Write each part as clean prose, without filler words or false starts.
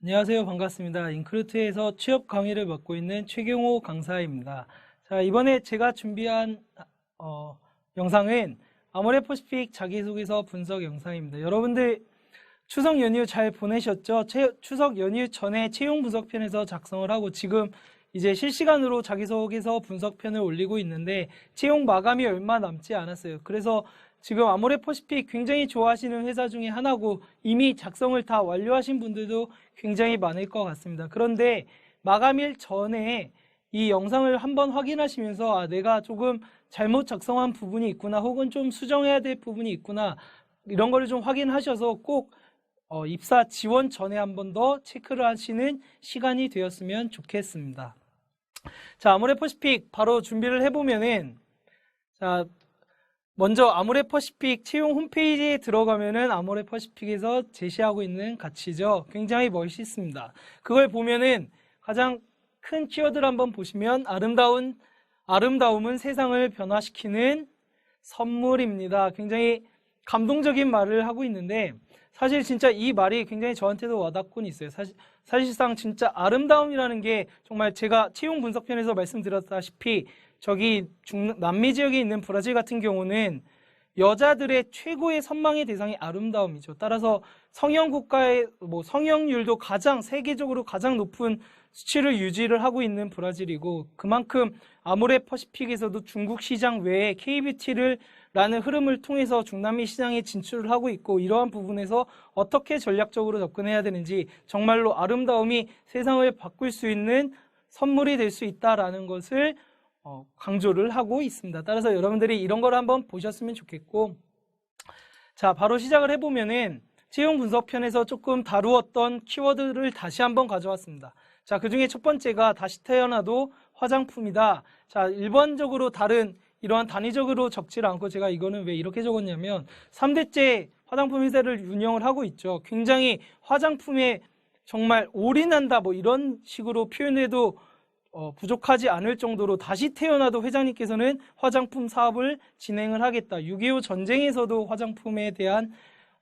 안녕하세요. 반갑습니다. 인크루트에서 취업 강의를 맡고 있는 최경호 강사입니다. 자, 이번에 제가 준비한 영상은 아모레퍼시픽 자기소개서 분석 영상입니다. 여러분들 추석 연휴 잘 보내셨죠? 추석 연휴 전에 채용 분석편에서 작성을 하고 지금 이제 실시간으로 자기소개서 분석편을 올리고 있는데 채용 마감이 얼마 남지 않았어요. 그래서 지금 아모레퍼시픽 굉장히 좋아하시는 회사 중에 하나고 이미 작성을 다 완료하신 분들도 굉장히 많을 것 같습니다. 그런데 마감일 전에 이 영상을 한번 확인하시면서 내가 조금 잘못 작성한 부분이 있구나 혹은 좀 수정해야 될 부분이 있구나 이런 거를 좀 확인하셔서 꼭 입사 지원 전에 한 번 더 체크를 하시는 시간이 되었으면 좋겠습니다. 자, 아모레퍼시픽 바로 준비를 해보면은 자, 먼저 아모레퍼시픽 채용 홈페이지에 들어가면은 아모레퍼시픽에서 제시하고 있는 가치죠. 굉장히 멋있습니다. 그걸 보면은 가장 큰 키워드를 한번 보시면 아름다움은 세상을 변화시키는 선물입니다. 굉장히 감동적인 말을 하고 있는데 사실 진짜 이 말이 굉장히 저한테도 와닿곤 있어요. 사실상 진짜 아름다움이라는 게 정말 제가 채용 분석편에서 말씀드렸다시피 저기 남미 지역에 있는 브라질 같은 경우는 여자들의 최고의 선망의 대상이 아름다움이죠. 따라서 성형 국가의 성형률도 세계적으로 가장 높은 수치를 유지를 하고 있는 브라질이고 그만큼 아모레퍼시픽에서도 중국 시장 외에 K뷰티를 라는 흐름을 통해서 중남미 시장에 진출을 하고 있고 이러한 부분에서 어떻게 전략적으로 접근해야 되는지 정말로 아름다움이 세상을 바꿀 수 있는 선물이 될 수 있다라는 것을 강조를 하고 있습니다. 따라서 여러분들이 이런 걸 한번 보셨으면 좋겠고 자, 바로 시작을 해보면은 채용 분석편에서 조금 다루었던 키워드를 다시 한번 가져왔습니다. 자, 그 중에 첫 번째가 다시 태어나도 화장품이다. 자, 일반적으로 다른 이러한 단위적으로 적지 않고 제가 이거는 왜 이렇게 적었냐면 3대째 화장품 회사를 운영을 하고 있죠. 굉장히 화장품에 정말 올인한다 이런 식으로 표현해도 부족하지 않을 정도로 다시 태어나도 회장님께서는 화장품 사업을 진행을 하겠다. 6.25 전쟁에서도 화장품에 대한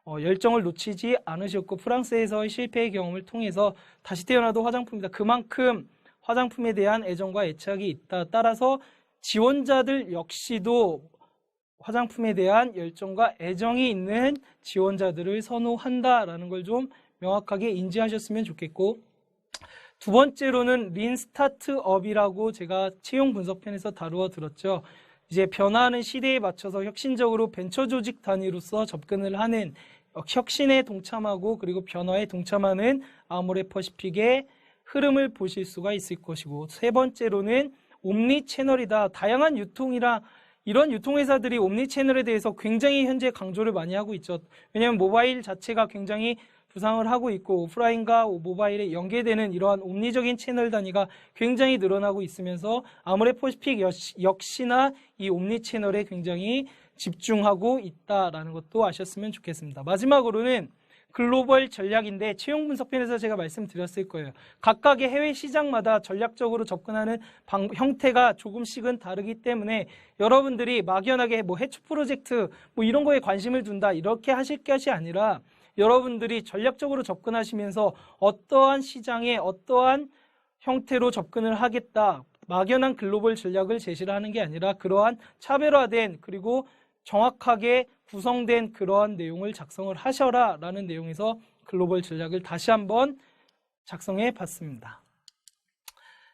열정을 놓치지 않으셨고 프랑스에서의 실패의 경험을 통해서 다시 태어나도 화장품이다. 그만큼 화장품에 대한 애정과 애착이 있다. 따라서 지원자들 역시도 화장품에 대한 열정과 애정이 있는 지원자들을 선호한다라는 걸 좀 명확하게 인지하셨으면 좋겠고 두 번째로는 린 스타트업이라고 제가 채용 분석편에서 다루어 들었죠. 이제 변화하는 시대에 맞춰서 혁신적으로 벤처 조직 단위로서 접근을 하는 혁신에 동참하고 그리고 변화에 동참하는 아모레퍼시픽의 흐름을 보실 수가 있을 것이고 세 번째로는 옴니 채널이다. 다양한 유통이랑 이런 유통회사들이 옴니 채널에 대해서 굉장히 현재 강조를 많이 하고 있죠. 왜냐하면 모바일 자체가 굉장히 부상을 하고 있고 오프라인과 모바일에 연계되는 이러한 옴니적인 채널 단위가 굉장히 늘어나고 있으면서 아모레퍼시픽 역시나 이 옴니 채널에 굉장히 집중하고 있다라는 것도 아셨으면 좋겠습니다. 마지막으로는 글로벌 전략인데 채용 분석편에서 제가 말씀드렸을 거예요. 각각의 해외 시장마다 전략적으로 접근하는 형태가 조금씩은 다르기 때문에 여러분들이 막연하게 해초 프로젝트 이런 거에 관심을 둔다 이렇게 하실 것이 아니라 여러분들이 전략적으로 접근하시면서 어떠한 시장에 어떠한 형태로 접근을 하겠다. 막연한 글로벌 전략을 제시를 하는 게 아니라 그러한 차별화된 그리고 정확하게 구성된 그러한 내용을 작성을 하셔라 라는 내용에서 글로벌 전략을 다시 한번 작성해 봤습니다.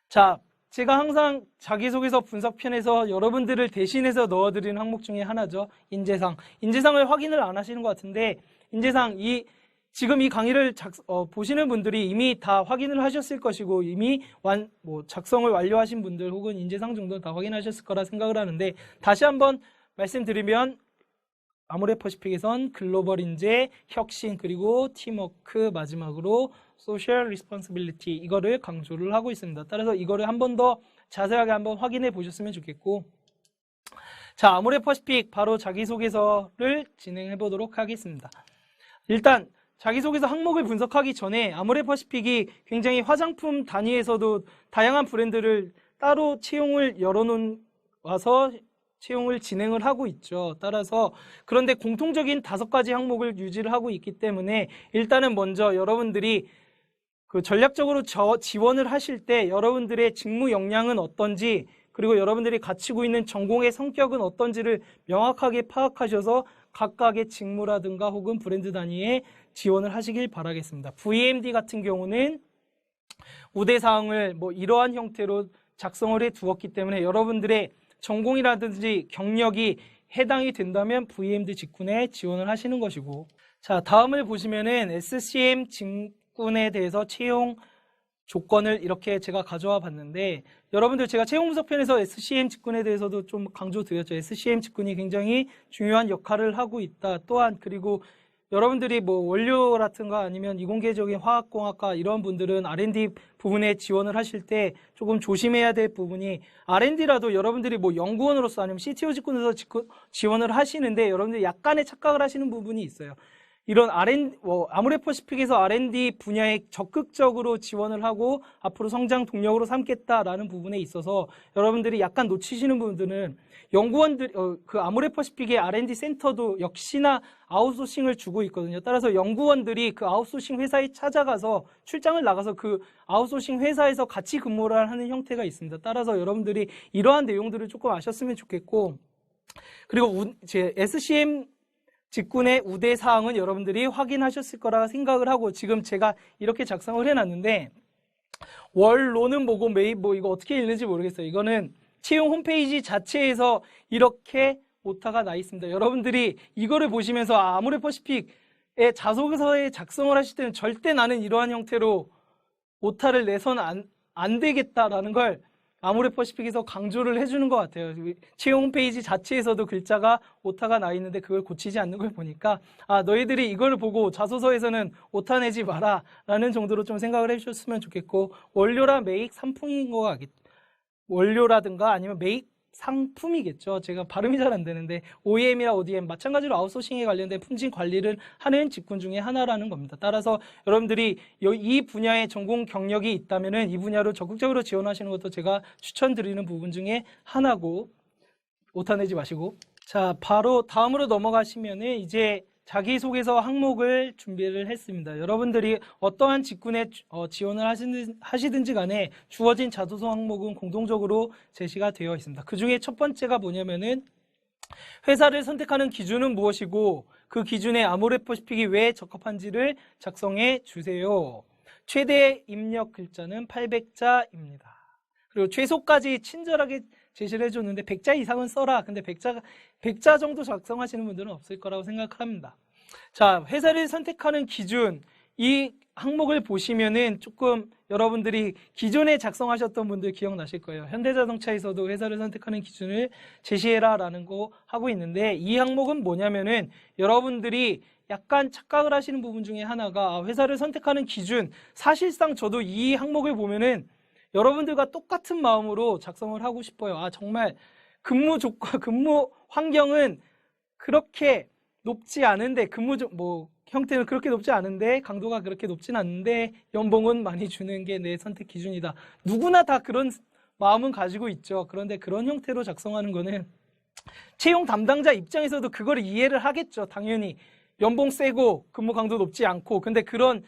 자, 제가 항상 자기소개서 분석편에서 여러분들을 대신해서 넣어드리는 항목 중에 하나죠. 인재상. 인재상을 확인을 안 하시는 것 같은데 인재상 지금 이 강의를 보시는 분들이 이미 다 확인을 하셨을 것이고 이미 작성을 완료하신 분들 혹은 인재상 정도는 다 확인하셨을 거라 생각을 하는데 다시 한번 말씀드리면 아모레퍼시픽에선 글로벌 인재, 혁신 그리고 팀워크 마지막으로 소셜 리스폰시빌리티 이거를 강조를 하고 있습니다. 따라서 이거를 한 번 더 자세하게 한번 확인해 보셨으면 좋겠고 자, 아모레퍼시픽 바로 자기소개서를 진행해 보도록 하겠습니다. 일단 자기소개서 항목을 분석하기 전에 아모레퍼시픽이 굉장히 화장품 단위에서도 다양한 브랜드를 따로 채용을 열어놓아서 채용을 진행을 하고 있죠. 따라서 그런데 공통적인 5가지 항목을 유지를 하고 있기 때문에 일단은 먼저 여러분들이 그 전략적으로 지원을 하실 때 여러분들의 직무 역량은 어떤지, 그리고 여러분들이 갖추고 있는 전공의 성격은 어떤지를 명확하게 파악하셔서 각각의 직무라든가 혹은 브랜드 단위에 지원을 하시길 바라겠습니다. VMD 같은 경우는 우대사항을 이러한 형태로 작성을 해 두었기 때문에 여러분들의 전공이라든지 경력이 해당이 된다면 VMD 직군에 지원을 하시는 것이고, 자, 다음을 보시면은 SCM 직군에 대해서 채용 조건을 이렇게 제가 가져와 봤는데, 여러분들 제가 채용 분석편에서 SCM 직군에 대해서도 좀 강조드렸죠. SCM 직군이 굉장히 중요한 역할을 하고 있다. 또한 그리고 여러분들이 원료라든가 아니면 이공계적인 화학공학과 이런 분들은 R&D 부분에 지원을 하실 때 조금 조심해야 될 부분이, R&D라도 여러분들이 연구원으로서 아니면 CTO 직군에서 지원을 하시는데 여러분들이 약간의 착각을 하시는 부분이 있어요. 이런 아모레퍼시픽에서 R&D 분야에 적극적으로 지원을 하고 앞으로 성장 동력으로 삼겠다라는 부분에 있어서 여러분들이 약간 놓치시는 부분들은, 연구원들, 그 아모레퍼시픽의 R&D 센터도 역시나 아웃소싱을 주고 있거든요. 따라서 연구원들이 그 아웃소싱 회사에 찾아가서 출장을 나가서 그 아웃소싱 회사에서 같이 근무를 하는 형태가 있습니다. 따라서 여러분들이 이러한 내용들을 조금 아셨으면 좋겠고, 그리고 제 SCM 직군의 우대 사항은 여러분들이 확인하셨을 거라 생각을 하고, 지금 제가 이렇게 작성을 해놨는데, 원로는 뭐고 매입 이거 어떻게 읽는지 모르겠어요. 이거는 채용 홈페이지 자체에서 이렇게 오타가 나 있습니다. 여러분들이 이거를 보시면서 아모레퍼시픽의 자소서에 작성을 하실 때는 절대 나는 이러한 형태로 오타를 내서는 안 되겠다라는 걸 아모레퍼시픽에서 강조를 해주는 것 같아요. 채용 홈페이지 자체에서도 글자가 오타가 나 있는데 그걸 고치지 않는 걸 보니까, 너희들이 이걸 보고 자소서에서는 오타 내지 마라 라는 정도로 좀 생각을 해주셨으면 좋겠고, 원료라 매입 상품인 거 같겠죠. 원료라든가 아니면 매입 상품이겠죠. 제가 발음이 잘 안 되는데 OEM이나 ODM 마찬가지로 아웃소싱에 관련된 품질 관리를 하는 직군 중에 하나라는 겁니다. 따라서 여러분들이 이 분야에 전공 경력이 있다면은 이 분야로 적극적으로 지원하시는 것도 제가 추천드리는 부분 중에 하나고, 오타 내지 마시고. 자, 바로 다음으로 넘어가시면은 이제 자기소개서 항목을 준비를 했습니다. 여러분들이 어떠한 직군에 지원을 하시든지 간에 주어진 자소서 항목은 공통적으로 제시가 되어 있습니다. 그 중에 첫 번째가 뭐냐면은 회사를 선택하는 기준은 무엇이고 그 기준에 아모레퍼시픽이 왜 적합한지를 작성해 주세요. 최대 입력 글자는 800자입니다. 그리고 최소까지 친절하게 제시를 해줬는데 100자 이상은 써라. 근데 100자 정도 작성하시는 분들은 없을 거라고 생각합니다. 자, 회사를 선택하는 기준, 이 항목을 보시면은 조금 여러분들이 기존에 작성하셨던 분들 기억나실 거예요. 현대자동차에서도 회사를 선택하는 기준을 제시해라 라는 거 하고 있는데, 이 항목은 뭐냐면은 여러분들이 약간 착각을 하시는 부분 중에 하나가 회사를 선택하는 기준, 사실상 저도 이 항목을 보면은 여러분들과 똑같은 마음으로 작성을 하고 싶어요. 정말 근무 환경은 그렇게 높지 않은데, 형태는 그렇게 높지 않은데, 강도가 그렇게 높진 않은데, 연봉은 많이 주는 게 내 선택 기준이다. 누구나 다 그런 마음은 가지고 있죠. 그런데 그런 형태로 작성하는 거는 채용 담당자 입장에서도 그걸 이해를 하겠죠. 당연히 연봉 세고 근무 강도 높지 않고, 근데 그런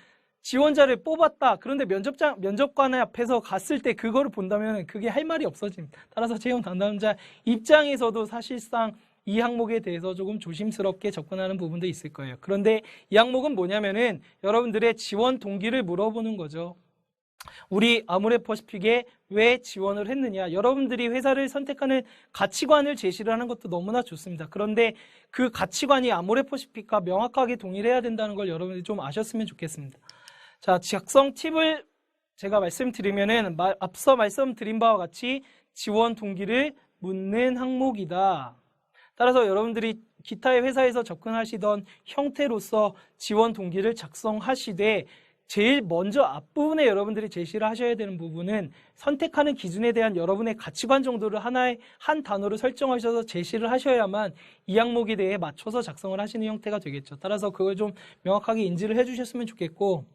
지원자를 뽑았다. 그런데 면접관 앞에서 갔을 때 그거를 본다면 그게 할 말이 없어집니다. 따라서 채용 담당자 입장에서도 사실상 이 항목에 대해서 조금 조심스럽게 접근하는 부분도 있을 거예요. 그런데 이 항목은 뭐냐면은 여러분들의 지원 동기를 물어보는 거죠. 우리 아모레퍼시픽에 왜 지원을 했느냐. 여러분들이 회사를 선택하는 가치관을 제시를 하는 것도 너무나 좋습니다. 그런데 그 가치관이 아모레퍼시픽과 명확하게 동일해야 된다는 걸 여러분들이 좀 아셨으면 좋겠습니다. 자, 작성 팁을 제가 말씀드리면은 앞서 말씀드린 바와 같이 지원 동기를 묻는 항목이다. 따라서 여러분들이 기타의 회사에서 접근하시던 형태로서 지원 동기를 작성하시되, 제일 먼저 앞부분에 여러분들이 제시를 하셔야 되는 부분은 선택하는 기준에 대한 여러분의 가치관 정도를 한 단어로 설정하셔서 제시를 하셔야만 이 항목에 대해 맞춰서 작성을 하시는 형태가 되겠죠. 따라서 그걸 좀 명확하게 인지를 해주셨으면 좋겠고,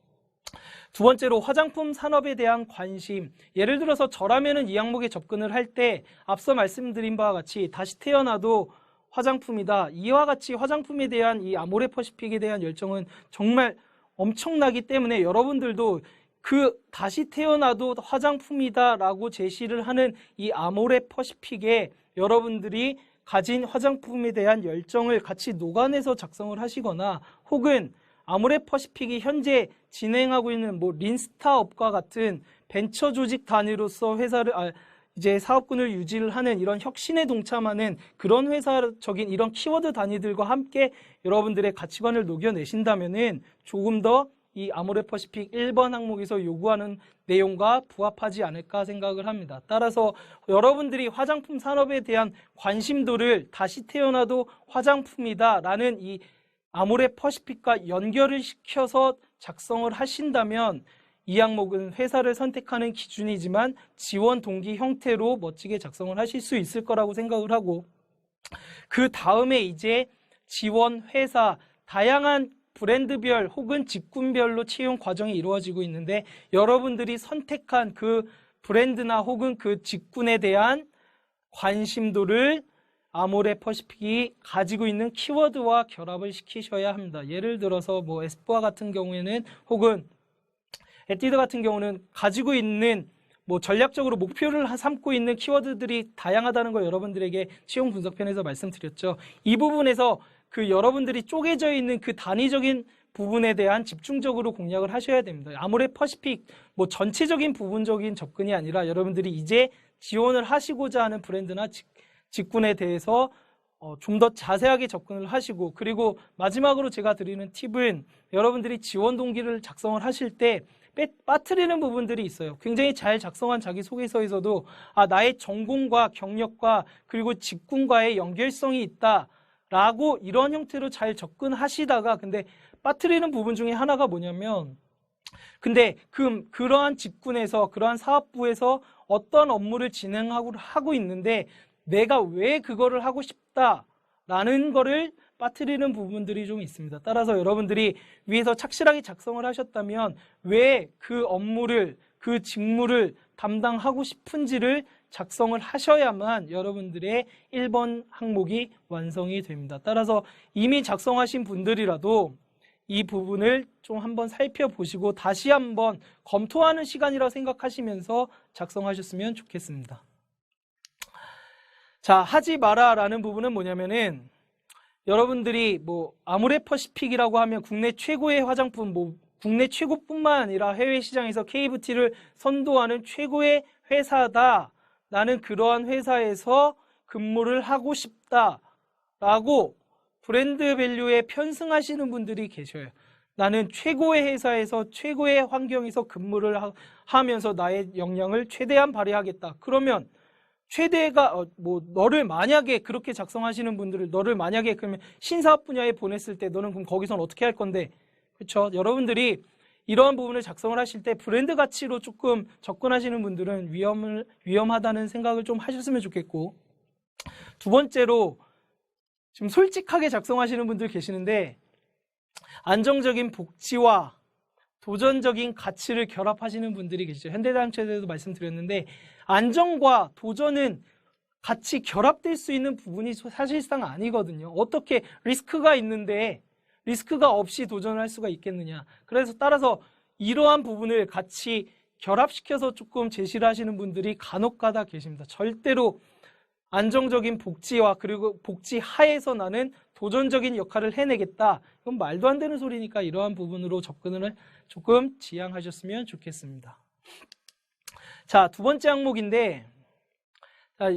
두 번째로 화장품 산업에 대한 관심. 예를 들어서 저라면은 이 항목에 접근을 할 때 앞서 말씀드린 바와 같이 다시 태어나도 화장품이다. 이와 같이 화장품에 대한 이 아모레퍼시픽에 대한 열정은 정말 엄청나기 때문에 여러분들도 다시 태어나도 화장품이다라고 제시를 하는 이 아모레 퍼시픽에 여러분들이 가진 화장품에 대한 열정을 같이 녹아내서 작성을 하시거나, 혹은 아모레 퍼시픽이 현재 진행하고 있는 린스타업과 같은 벤처 조직 단위로서 이제 사업군을 유지를 하는 이런 혁신에 동참하는 그런 회사적인 이런 키워드 단위들과 함께 여러분들의 가치관을 녹여내신다면은 조금 더 이 아모레 퍼시픽 1번 항목에서 요구하는 내용과 부합하지 않을까 생각을 합니다. 따라서 여러분들이 화장품 산업에 대한 관심도를 다시 태어나도 화장품이다 라는 이 아모레 퍼시픽과 연결을 시켜서 작성을 하신다면, 이 항목은 회사를 선택하는 기준이지만 지원 동기 형태로 멋지게 작성을 하실 수 있을 거라고 생각을 하고, 그 다음에 이제 지원 회사, 다양한 브랜드별 혹은 직군별로 채용 과정이 이루어지고 있는데, 여러분들이 선택한 그 브랜드나 혹은 그 직군에 대한 관심도를 아모레 퍼시픽이 가지고 있는 키워드와 결합을 시키셔야 합니다. 예를 들어서 에스쁘아 같은 경우에는, 혹은 에뛰드 같은 경우는 가지고 있는 전략적으로 목표를 삼고 있는 키워드들이 다양하다는 걸 여러분들에게 채용 분석편에서 말씀드렸죠. 이 부분에서 여러분들이 쪼개져 있는 그 단위적인 부분에 대한 집중적으로 공략을 하셔야 됩니다. 아모레 퍼시픽 전체적인 부분적인 접근이 아니라 여러분들이 이제 지원을 하시고자 하는 브랜드나 직군에 대해서 좀 더 자세하게 접근을 하시고, 그리고 마지막으로 제가 드리는 팁은, 여러분들이 지원 동기를 작성을 하실 때 빠뜨리는 부분들이 있어요. 굉장히 잘 작성한 자기소개서에서도 나의 전공과 경력과 그리고 직군과의 연결성이 있다 라고 이런 형태로 잘 접근하시다가, 근데 빠뜨리는 부분 중에 하나가 뭐냐면, 근데 그러한 직군에서, 그러한 사업부에서 어떤 업무를 진행하고 있는데 내가 왜 그거를 하고 싶다라는 거를 빠뜨리는 부분들이 좀 있습니다. 따라서 여러분들이 위에서 착실하게 작성을 하셨다면 왜 그 업무를, 그 직무를 담당하고 싶은지를 작성을 하셔야만 여러분들의 1번 항목이 완성이 됩니다. 따라서 이미 작성하신 분들이라도 이 부분을 좀 한번 살펴보시고 다시 한번 검토하는 시간이라고 생각하시면서 작성하셨으면 좋겠습니다. 자, 하지 마라 라는 부분은 뭐냐면은, 여러분들이 아모레 퍼시픽이라고 하면 국내 최고의 화장품, 국내 최고뿐만 아니라 해외 시장에서 KFT를 선도하는 최고의 회사다, 나는 그러한 회사에서 근무를 하고 싶다라고 브랜드 밸류에 편승하시는 분들이 계셔요. 나는 최고의 회사에서 최고의 환경에서 근무를 하면서 나의 역량을 최대한 발휘하겠다. 그러면 최대가 너를 만약에 그렇게 작성하시는 분들을, 너를 만약에 그러면 신사업 분야에 보냈을 때 너는 그럼 거기서는 어떻게 할 건데, 그렇죠? 여러분들이 이러한 부분을 작성을 하실 때 브랜드 가치로 조금 접근하시는 분들은 위험하다는 생각을 좀 하셨으면 좋겠고, 두 번째로 지금 솔직하게 작성하시는 분들 계시는데, 안정적인 복지와 도전적인 가치를 결합하시는 분들이 계시죠. 현대자동차에서도 말씀드렸는데, 안정과 도전은 같이 결합될 수 있는 부분이 사실상 아니거든요. 어떻게 리스크가 있는데 리스크가 없이 도전을 할 수가 있겠느냐. 그래서 따라서 이러한 부분을 같이 결합시켜서 조금 제시를 하시는 분들이 간혹가다 계십니다. 절대로 안정적인 복지와 그리고 복지 하에서 나는 도전적인 역할을 해내겠다, 이건 말도 안 되는 소리니까 이러한 부분으로 접근을 조금 지양하셨으면 좋겠습니다. 자, 두 번째 항목인데,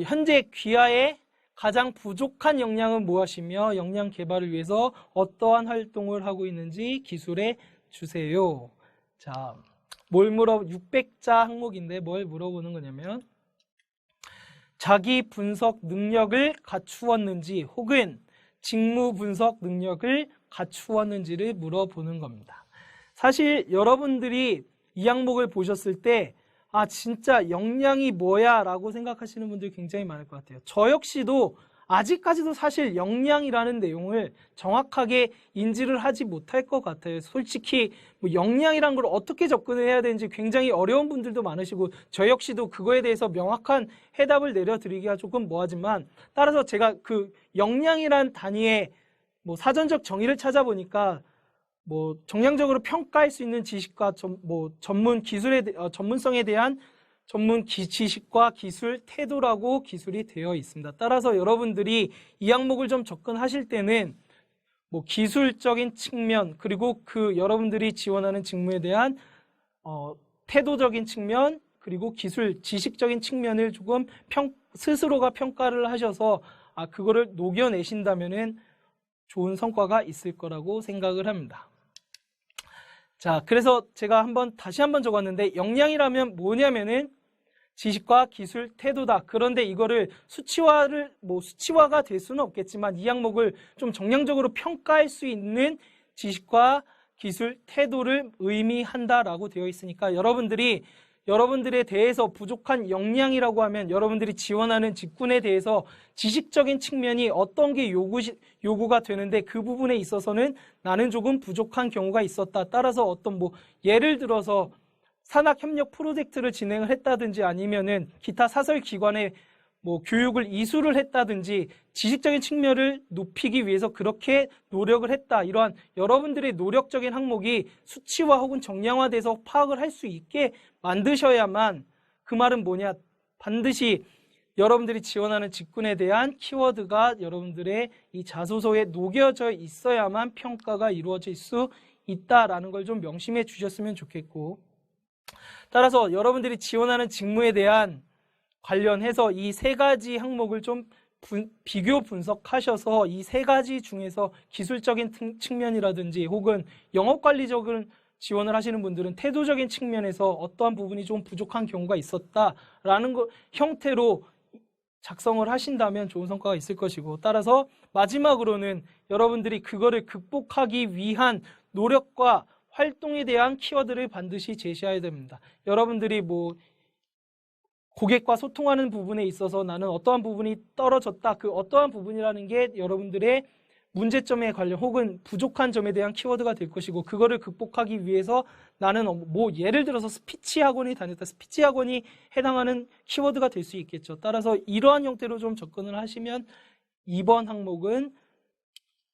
현재 귀하의 가장 부족한 역량은 무엇이며 역량 개발을 위해서 어떠한 활동을 하고 있는지 기술해 주세요. 자, 600자 항목인데 뭘 물어보는 거냐면, 자기 분석 능력을 갖추었는지 혹은 직무 분석 능력을 갖추었는지를 물어보는 겁니다. 사실 여러분들이 이 항목을 보셨을 때 진짜 역량이 뭐야 라고 생각하시는 분들이 굉장히 많을 것 같아요. 저 역시도 아직까지도 사실 역량이라는 내용을 정확하게 인지를 하지 못할 것 같아요. 솔직히 역량이란 걸 어떻게 접근을 해야 되는지 굉장히 어려운 분들도 많으시고, 저 역시도 그거에 대해서 명확한 해답을 내려드리기가 조금 뭐하지만, 따라서 제가 그 역량이란 단위의 사전적 정의를 찾아보니까 뭐 정량적으로 평가할 수 있는 지식과 전문 기술에 전문성에 대한 지식과 기술, 태도라고 기술이 되어 있습니다. 따라서 여러분들이 이 항목을 좀 접근하실 때는 뭐 기술적인 측면, 그리고 그 여러분들이 지원하는 직무에 대한 태도적인 측면, 그리고 기술, 지식적인 측면을 조금 스스로가 평가를 하셔서 그거를 녹여내신다면은 좋은 성과가 있을 거라고 생각을 합니다. 자, 그래서 제가 다시 한번 적었는데, 역량이라면 뭐냐면은 지식과 기술, 태도다. 그런데 이거를 수치화가 될 수는 없겠지만 이 항목을 좀 정량적으로 평가할 수 있는 지식과 기술, 태도를 의미한다라고 되어 있으니까 여러분들에 대해서 부족한 역량이라고 하면 여러분들이 지원하는 직군에 대해서 지식적인 측면이 어떤 게 요구가 되는데 그 부분에 있어서는 나는 조금 부족한 경우가 있었다. 따라서 예를 들어서 산학협력 프로젝트를 진행을 했다든지 아니면은 기타 사설기관에 교육을 이수를 했다든지 지식적인 측면을 높이기 위해서 그렇게 노력을 했다. 이러한 여러분들의 노력적인 항목이 수치화 혹은 정량화돼서 파악을 할 수 있게 만드셔야만, 그 말은 뭐냐, 반드시 여러분들이 지원하는 직군에 대한 키워드가 여러분들의 이 자소서에 녹여져 있어야만 평가가 이루어질 수 있다라는 걸 좀 명심해 주셨으면 좋겠고, 따라서 여러분들이 지원하는 직무에 대한 관련해서 이 세 가지 항목을 좀 비교 분석하셔서 이 세 가지 중에서 기술적인 측면이라든지 혹은 영업관리적인 지원을 하시는 분들은 태도적인 측면에서 어떠한 부분이 좀 부족한 경우가 있었다라는 형태로 작성을 하신다면 좋은 성과가 있을 것이고, 따라서 마지막으로는 여러분들이 그거를 극복하기 위한 노력과 활동에 대한 키워드를 반드시 제시해야 됩니다. 여러분들이 고객과 소통하는 부분에 있어서 나는 어떠한 부분이 떨어졌다. 그 어떠한 부분이라는 게 여러분들의 문제점에 관련 혹은 부족한 점에 대한 키워드가 될 것이고, 그거를 극복하기 위해서 나는 예를 들어서 스피치 학원이 다녔다. 스피치 학원이 해당하는 키워드가 될 수 있겠죠. 따라서 이러한 형태로 좀 접근을 하시면 이번 항목은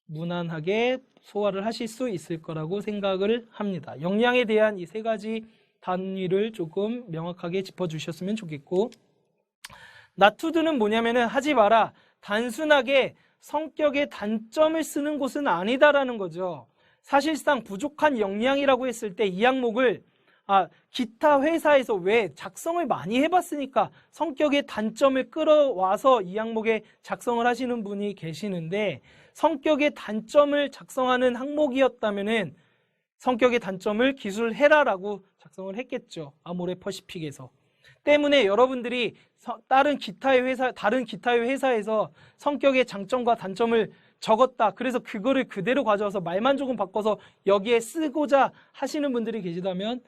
무난하게 소화를 하실 수 있을 거라고 생각을 합니다. 역량에 대한 이 세 가지 단위를 조금 명확하게 짚어주셨으면 좋겠고, 나투드는 뭐냐면은 하지 마라. 단순하게 성격의 단점을 쓰는 곳은 아니다라는 거죠. 사실상 부족한 역량이라고 했을 때 이 항목을 기타 회사에서 왜 작성을 많이 해봤으니까 성격의 단점을 끌어와서 이 항목에 작성을 하시는 분이 계시는데, 성격의 단점을 작성하는 항목이었다면은 성격의 단점을 기술해라라고 작성을 했겠죠. 아모레퍼시픽에서. 때문에 여러분들이 다른 기타의 회사에서 성격의 장점과 단점을 적었다. 그래서 그거를 그대로 가져와서 말만 조금 바꿔서 여기에 쓰고자 하시는 분들이 계시다면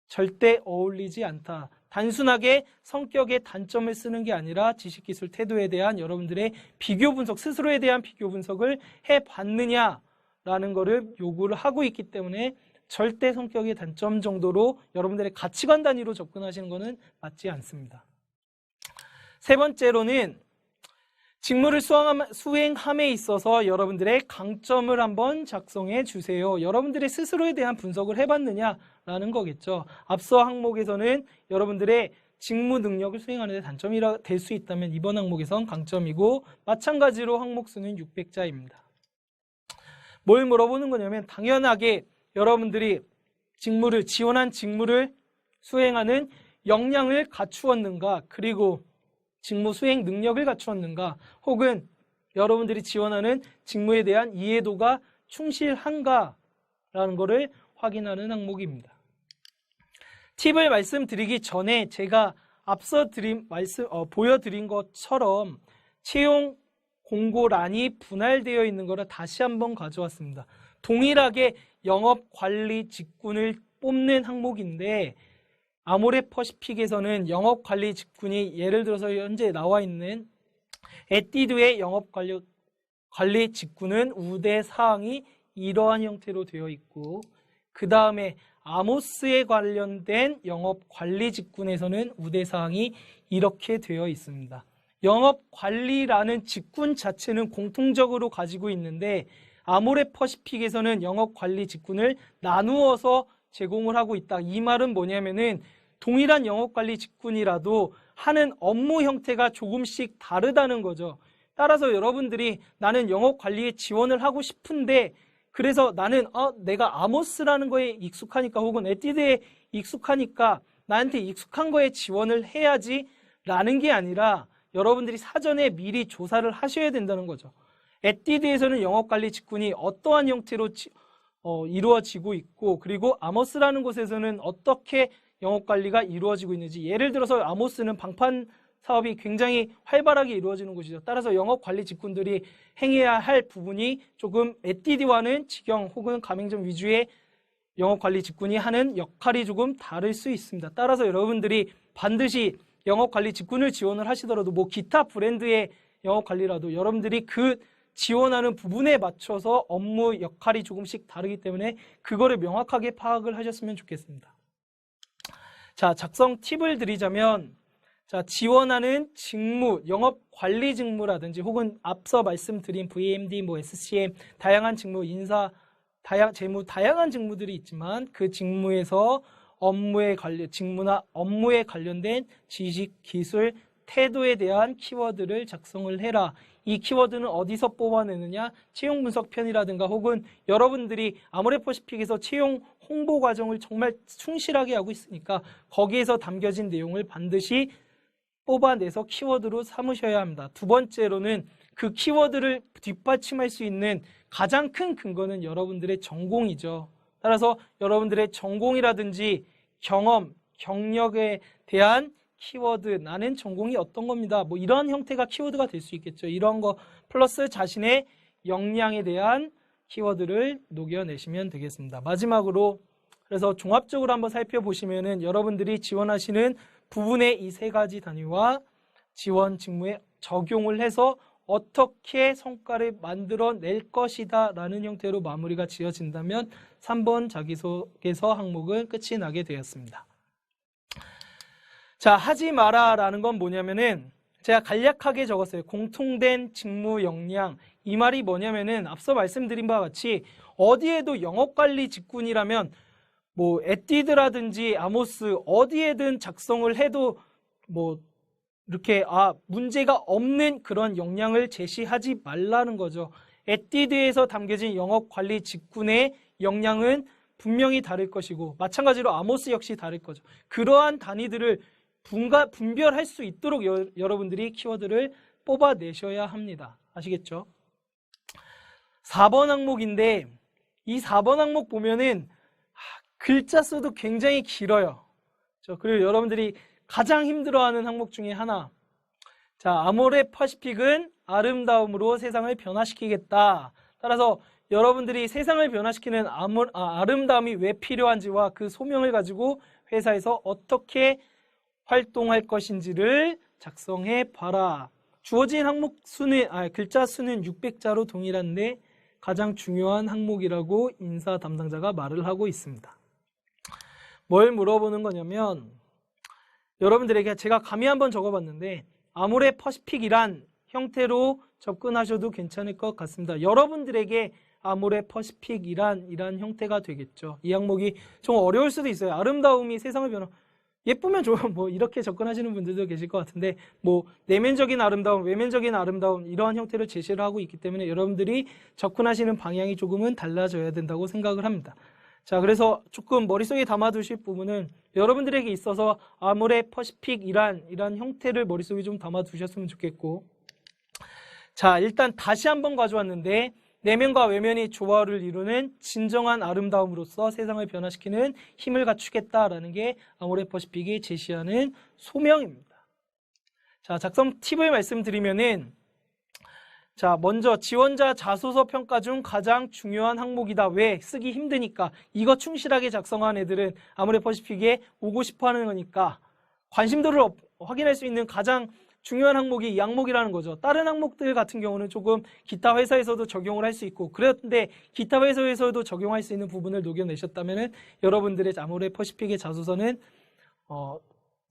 절대 어울리지 않다. 단순하게 성격의 단점을 쓰는 게 아니라 지식, 기술, 태도에 대한 여러분들의 비교 분석, 스스로에 대한 비교 분석을 해봤느냐라는 거를 요구를 하고 있기 때문에 절대 성격의 단점 정도로 여러분들의 가치관 단위로 접근하시는 것은 맞지 않습니다. 세 번째로는 직무를 수행함에 있어서 여러분들의 강점을 한번 작성해 주세요. 여러분들의 스스로에 대한 분석을 해봤느냐라는 거겠죠. 앞서 항목에서는 여러분들의 직무 능력을 수행하는 데 단점이 될 수 있다면 이번 항목에선 강점이고, 마찬가지로 항목 수는 600자입니다. 뭘 물어보는 거냐면 당연하게 여러분들이 지원한 직무를 수행하는 역량을 갖추었는가, 그리고 직무 수행 능력을 갖추었는가, 혹은 여러분들이 지원하는 직무에 대한 이해도가 충실한가라는 것을 확인하는 항목입니다. 팁을 말씀드리기 전에 제가 앞서 보여드린 것처럼 채용 공고란이 분할되어 있는 것을 다시 한번 가져왔습니다. 동일하게 영업관리 직군을 뽑는 항목인데, 아모레퍼시픽에서는 영업관리 직군이 예를 들어서 현재 나와 있는 에뛰드의 영업관리 직군은 우대 사항이 이러한 형태로 되어 있고, 그 다음에 아모스에 관련된 영업관리 직군에서는 우대 사항이 이렇게 되어 있습니다. 영업관리라는 직군 자체는 공통적으로 가지고 있는데 아모레퍼시픽에서는 영업관리 직군을 나누어서 제공을 하고 있다. 이 말은 뭐냐면은 동일한 영업관리 직군이라도 하는 업무 형태가 조금씩 다르다는 거죠. 따라서 여러분들이 나는 영업관리에 지원을 하고 싶은데 그래서 나는 내가 아모스라는 거에 익숙하니까 혹은 에뛰드에 익숙하니까 나한테 익숙한 거에 지원을 해야지 라는 게 아니라 여러분들이 사전에 미리 조사를 하셔야 된다는 거죠. 에뛰드에서는 영업관리 직군이 어떠한 형태로 이루어지고 있고 그리고 아모스라는 곳에서는 어떻게 영업관리가 이루어지고 있는지, 예를 들어서 아모스는 방판 사업이 굉장히 활발하게 이루어지는 곳이죠. 따라서 영업관리 직군들이 행해야 할 부분이 조금 에뛰드와는 직영 혹은 가맹점 위주의 영업관리 직군이 하는 역할이 조금 다를 수 있습니다. 따라서 여러분들이 반드시 영업관리 직군을 지원을 하시더라도 뭐 기타 브랜드의 영업관리라도 여러분들이 그 지원하는 부분에 맞춰서 업무 역할이 조금씩 다르기 때문에 그거를 명확하게 파악을 하셨으면 좋겠습니다. 자, 작성 팁을 드리자면, 자, 지원하는 직무, 영업관리 직무라든지 혹은 앞서 말씀드린 VMD, SCM, 다양한 직무, 인사, 재무, 다양한 직무들이 있지만 그 직무에서 직무나 업무에 관련된 지식, 기술, 태도에 대한 키워드를 작성을 해라. 이 키워드는 어디서 뽑아내느냐? 채용 분석 편이라든가 혹은 여러분들이 아모레퍼시픽에서 채용 홍보 과정을 정말 충실하게 하고 있으니까 거기에서 담겨진 내용을 반드시 뽑아내서 키워드로 삼으셔야 합니다. 두 번째로는 그 키워드를 뒷받침할 수 있는 가장 큰 근거는 여러분들의 전공이죠. 따라서 여러분들의 전공이라든지 경험, 경력에 대한 키워드, 나는 전공이 어떤 겁니다. 뭐 이런 형태가 키워드가 될 수 있겠죠. 이런 거 플러스 자신의 역량에 대한 키워드를 녹여내시면 되겠습니다. 마지막으로 그래서 종합적으로 한번 살펴보시면은 여러분들이 지원하시는 부분의 이 세 가지 단위와 지원 직무에 적용을 해서 어떻게 성과를 만들어낼 것이다 라는 형태로 마무리가 지어진다면 3번 자기소개서 항목은 끝이 나게 되었습니다. 자, 하지 마라 라는 건 뭐냐면은 제가 간략하게 적었어요. 공통된 직무 역량. 이 말이 뭐냐면은 앞서 말씀드린 바와 같이 어디에도 영업관리 직군이라면 뭐 에뛰드라든지 아모스 어디에든 작성을 해도 뭐 이렇게 문제가 없는 그런 역량을 제시하지 말라는 거죠. 에뛰드에서 담겨진 영업관리 직군의 역량은 분명히 다를 것이고 마찬가지로 아모스 역시 다를 거죠. 그러한 단위들을 분별할 수 있도록 여러분들이 키워드를 뽑아내셔야 합니다. 아시겠죠? 4번 항목인데 이 4번 항목 보면은 글자 수도 굉장히 길어요. 그리고 여러분들이 가장 힘들어하는 항목 중에 하나. 자, 아모레퍼시픽은 아름다움으로 세상을 변화시키겠다. 따라서 여러분들이 세상을 변화시키는 아름다움이 왜 필요한지와 그 소명을 가지고 회사에서 어떻게 활동할 것인지를 작성해 봐라. 주어진 항목 수는 글자 수는 600자로 동일한데 가장 중요한 항목이라고 인사 담당자가 말을 하고 있습니다. 뭘 물어보는 거냐면 여러분들에게 제가 감히 한번 적어봤는데 아모레퍼시픽이란 형태로 접근하셔도 괜찮을 것 같습니다. 여러분들에게 아모레퍼시픽이란 형태가 되겠죠. 이 항목이 좀 어려울 수도 있어요. 아름다움이 세상을 예쁘면 좋아요. 뭐 이렇게 접근하시는 분들도 계실 것 같은데 뭐 내면적인 아름다움, 외면적인 아름다움 이러한 형태를 제시를 하고 있기 때문에 여러분들이 접근하시는 방향이 조금은 달라져야 된다고 생각을 합니다. 자, 그래서 조금 머릿속에 담아두실 부분은 여러분들에게 있어서 아모레퍼시픽이란 형태를 머릿속에 좀 담아두셨으면 좋겠고, 자, 일단 다시 한번 가져왔는데 내면과 외면이 조화를 이루는 진정한 아름다움으로써 세상을 변화시키는 힘을 갖추겠다라는 게 아모레퍼시픽이 제시하는 소명입니다. 자, 작성 팁을 말씀드리면은 자, 먼저 지원자 자소서 평가 중 가장 중요한 항목이다. 왜? 쓰기 힘드니까. 이거 충실하게 작성한 애들은 아모레퍼시픽에 오고 싶어 하는 거니까 관심도를 확인할 수 있는 가장 중요한 항목이 이 항목이라는 거죠. 다른 항목들 같은 경우는 조금 기타 회사에서도 적용을 할 수 있고, 그런데 기타 회사에서도 적용할 수 있는 부분을 녹여내셨다면 여러분들의 아모레퍼시픽의 자소서는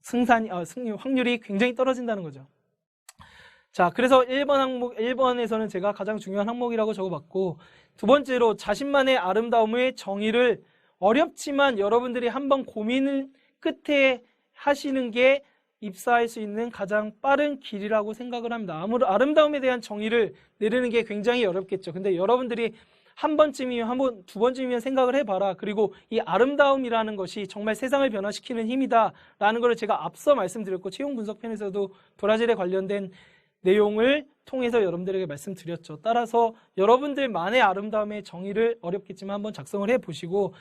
승리 확률이 굉장히 떨어진다는 거죠. 자, 그래서 1번에서는 제가 가장 중요한 항목이라고 적어봤고, 두 번째로 자신만의 아름다움의 정의를 어렵지만 여러분들이 한번 고민을 끝에 하시는 게 입사할 수 있는 가장 빠른 길이라고 생각을 합니다. 아무래도 아름다움에 대한 정의를 내리는 게 굉장히 어렵겠죠. 근데 여러분들이 한 번쯤이면 두 번쯤이면 생각을 해봐라. 그리고 이 아름다움이라는 것이 정말 세상을 변화시키는 힘이다 라는 걸 제가 앞서 말씀드렸고, 채용 분석편에서도 브라질에 관련된 내용을 통해서 여러분들에게 말씀드렸죠. 따라서 여러분들만의 아름다움의 정의를 어렵겠지만 한번 작성을 해보시고,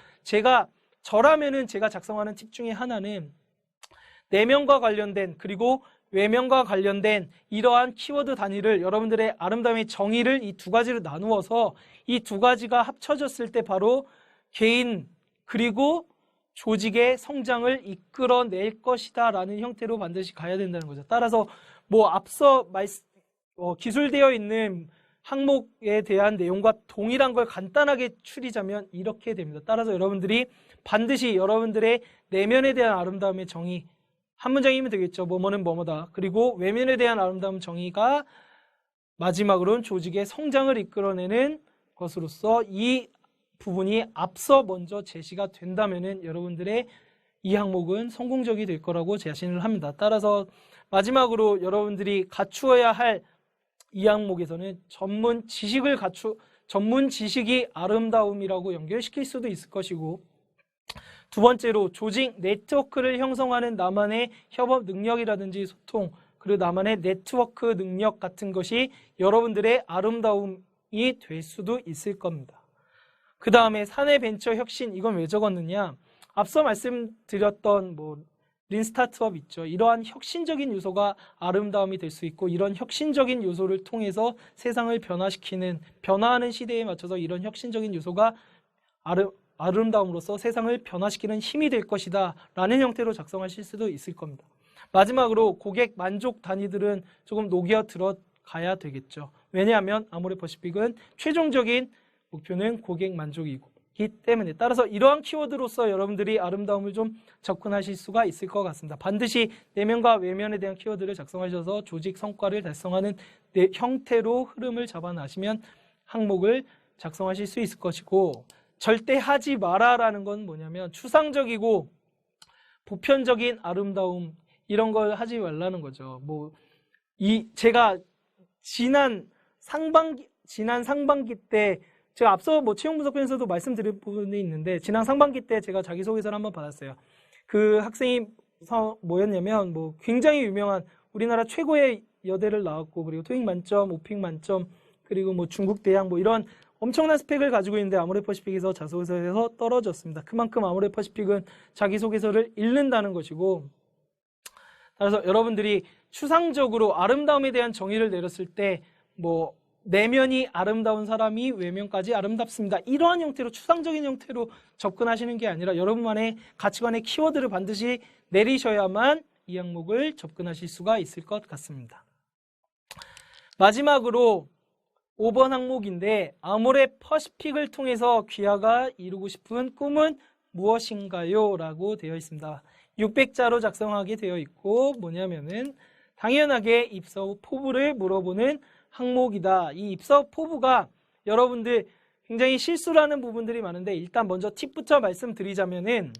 저라면은 제가 작성하는 팁 중에 하나는 내면과 관련된 그리고 외면과 관련된 이러한 키워드 단위를 여러분들의 아름다움의 정의를 이 두 가지로 나누어서 이 두 가지가 합쳐졌을 때 바로 개인 그리고 조직의 성장을 이끌어낼 것이다 라는 형태로 반드시 가야 된다는 거죠. 따라서 앞서 기술되어 있는 항목에 대한 내용과 동일한 걸 간단하게 추리자면 이렇게 됩니다. 따라서 여러분들이 반드시 여러분들의 내면에 대한 아름다움의 정의, 한 문장이면 되겠죠. 뭐뭐는 뭐뭐다. 그리고 외면에 대한 아름다움 정의가 마지막으로는 조직의 성장을 이끌어내는 것으로서 이 부분이 앞서 먼저 제시가 된다면은 여러분들의 이 항목은 성공적이 될 거라고 자신을 합니다. 따라서 마지막으로 여러분들이 갖추어야 할 이 항목에서는 전문 지식이 아름다움이라고 연결시킬 수도 있을 것이고, 두 번째로 조직 네트워크를 형성하는 나만의 협업 능력이라든지 소통, 그리고 나만의 네트워크 능력 같은 것이 여러분들의 아름다움이 될 수도 있을 겁니다. 그 다음에 사내 벤처 혁신, 이건 왜 적었느냐? 앞서 말씀드렸던 린 스타트업 있죠. 이러한 혁신적인 요소가 아름다움이 될 수 있고, 이런 혁신적인 요소를 통해서 세상을 변화하는 시대에 맞춰서 이런 혁신적인 요소가 아름다움으로써 세상을 변화시키는 힘이 될 것이다 라는 형태로 작성하실 수도 있을 겁니다. 마지막으로 고객 만족 단위들은 조금 녹여 들어가야 되겠죠. 왜냐하면 아모레퍼시픽은 최종적인 목표는 고객 만족이기 때문에, 따라서 이러한 키워드로서 여러분들이 아름다움을 좀 접근하실 수가 있을 것 같습니다. 반드시 내면과 외면에 대한 키워드를 작성하셔서 조직 성과를 달성하는 형태로 흐름을 잡아나시면 항목을 작성하실 수 있을 것이고, 절대 하지 마라라는 건 뭐냐면 추상적이고 보편적인 아름다움, 이런 걸 하지 말라는 거죠. 제가 지난 상반기 때 제가 앞서 채용 분석편에서도 말씀드린 부분이 있는데, 지난 상반기 때 제가 자기소개서를 한번 받았어요. 그 학생이 뭐였냐면 굉장히 유명한 우리나라 최고의 여대를 나왔고, 그리고 토익 만점, 오픽 만점, 그리고 중국 대학 이런 엄청난 스펙을 가지고 있는데 아모레퍼시픽에서 자소서에서 떨어졌습니다. 그만큼 아모레퍼시픽은 자기소개서를 읽는다는 것이고, 따라서 여러분들이 추상적으로 아름다움에 대한 정의를 내렸을 때 내면이 아름다운 사람이 외면까지 아름답습니다. 이러한 형태로 추상적인 형태로 접근하시는 게 아니라 여러분만의 가치관의 키워드를 반드시 내리셔야만 이 항목을 접근하실 수가 있을 것 같습니다. 마지막으로 5번 항목인데, 아모레퍼시픽을 통해서 귀하가 이루고 싶은 꿈은 무엇인가요? 라고 되어 있습니다. 600자로 작성하게 되어 있고, 뭐냐면은 당연하게 입사 후 포부를 물어보는 항목이다. 이 입사 후 포부가 여러분들 굉장히 실수라는 부분들이 많은데, 일단 먼저 팁부터 말씀드리자면은,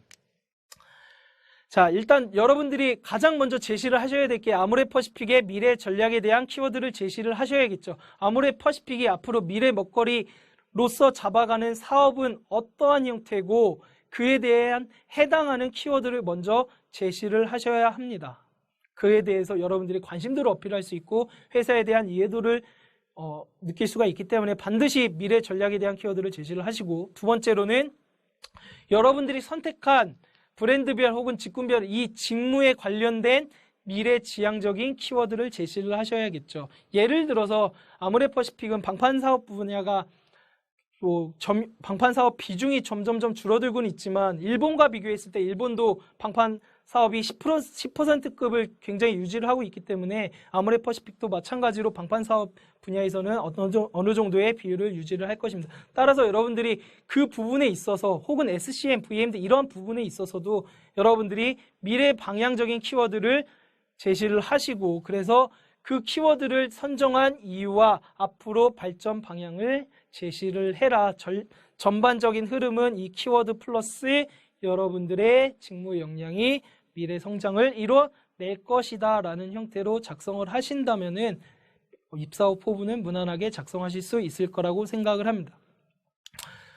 자, 일단 여러분들이 가장 먼저 제시를 하셔야 될 게 아모레퍼시픽의 미래 전략에 대한 키워드를 제시를 하셔야겠죠. 아모레퍼시픽이 앞으로 미래 먹거리로서 잡아가는 사업은 어떠한 형태고, 그에 대한 해당하는 키워드를 먼저 제시를 하셔야 합니다. 그에 대해서 여러분들이 관심도를 어필할 수 있고 회사에 대한 이해도를 느낄 수가 있기 때문에 반드시 미래 전략에 대한 키워드를 제시를 하시고, 두 번째로는 여러분들이 선택한 브랜드별 혹은 직군별 이 직무에 관련된 미래지향적인 키워드를 제시를 하셔야겠죠. 예를 들어서 아모레퍼시픽은 방판사업 분야가 방판사업 비중이 점점점 줄어들고는 있지만, 일본과 비교했을 때 일본도 방판 사업이 10%급을 굉장히 유지를 하고 있기 때문에 아모레퍼시픽도 마찬가지로 방판 사업 분야에서는 어느 정도의 비율을 유지를 할 것입니다. 따라서 여러분들이 그 부분에 있어서 혹은 SCM, VMD 이런 부분에 있어서도 여러분들이 미래 방향적인 키워드를 제시를 하시고, 그래서 그 키워드를 선정한 이유와 앞으로 발전 방향을 제시를 해라. 전반적인 흐름은 이 키워드 플러스 여러분들의 직무 역량이 미래 성장을 이뤄낼 것이다 라는 형태로 작성을 하신다면은 입사 후 포부는 무난하게 작성하실 수 있을 거라고 생각을 합니다.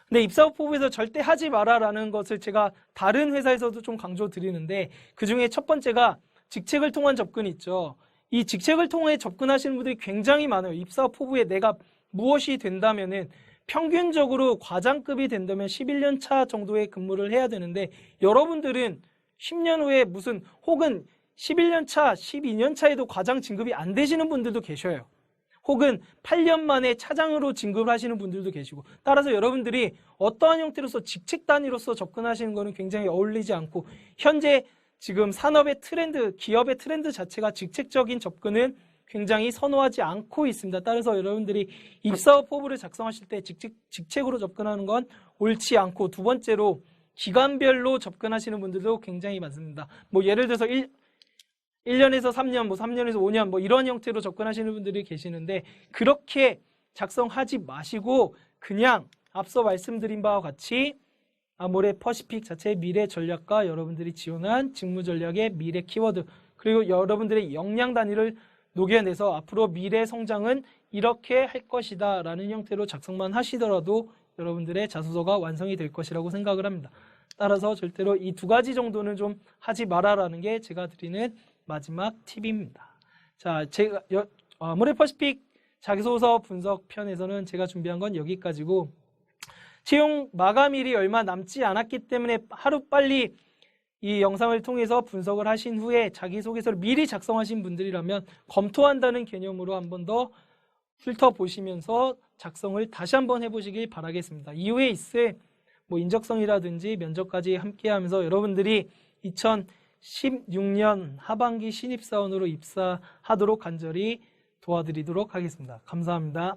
근데 입사 후 포부에서 절대 하지 마라라는 것을 제가 다른 회사에서도 좀 강조드리는데, 그 중에 첫 번째가 직책을 통한 접근이 있죠. 이 직책을 통해 접근하시는 분들이 굉장히 많아요. 입사 후 포부에 내가 무엇이 된다면은 평균적으로 과장급이 된다면 11년 차 정도의 근무를 해야 되는데, 여러분들은 10년 후에 혹은 11년 차, 12년 차에도 과장 진급이 안 되시는 분들도 계셔요. 혹은 8년 만에 차장으로 진급을 하시는 분들도 계시고, 따라서 여러분들이 어떠한 형태로서 직책 단위로서 접근하시는 것은 굉장히 어울리지 않고, 현재 지금 산업의 트렌드, 기업의 트렌드 자체가 직책적인 접근은 굉장히 선호하지 않고 있습니다. 따라서 여러분들이 입사 후 포부를 작성하실 때 직책으로 접근하는 건 옳지 않고, 두 번째로 기간별로 접근하시는 분들도 굉장히 많습니다. 예를 들어서 1년에서 3년, 3년에서 5년 이런 형태로 접근하시는 분들이 계시는데, 그렇게 작성하지 마시고 그냥 앞서 말씀드린 바와 같이 아모레 퍼시픽 자체의 미래 전략과 여러분들이 지원한 직무 전략의 미래 키워드, 그리고 여러분들의 역량 단위를 녹여내서 앞으로 미래 성장은 이렇게 할 것이다 라는 형태로 작성만 하시더라도 여러분들의 자소서가 완성이 될 것이라고 생각을 합니다. 따라서 절대로 이 두 가지 정도는 좀 하지 마라라는 게 제가 드리는 마지막 팁입니다. 자, 제가 아모레 퍼시픽 자기소개서 분석 편에서는 제가 준비한 건 여기까지고, 채용 마감일이 얼마 남지 않았기 때문에 하루빨리 이 영상을 통해서 분석을 하신 후에 자기소개서를 미리 작성하신 분들이라면 검토한다는 개념으로 한 번 더 훑어보시면서 작성을 다시 한번 해보시길 바라겠습니다. 이후에 있을 인적성이라든지 면접까지 함께하면서 여러분들이 2016년 하반기 신입사원으로 입사하도록 간절히 도와드리도록 하겠습니다. 감사합니다.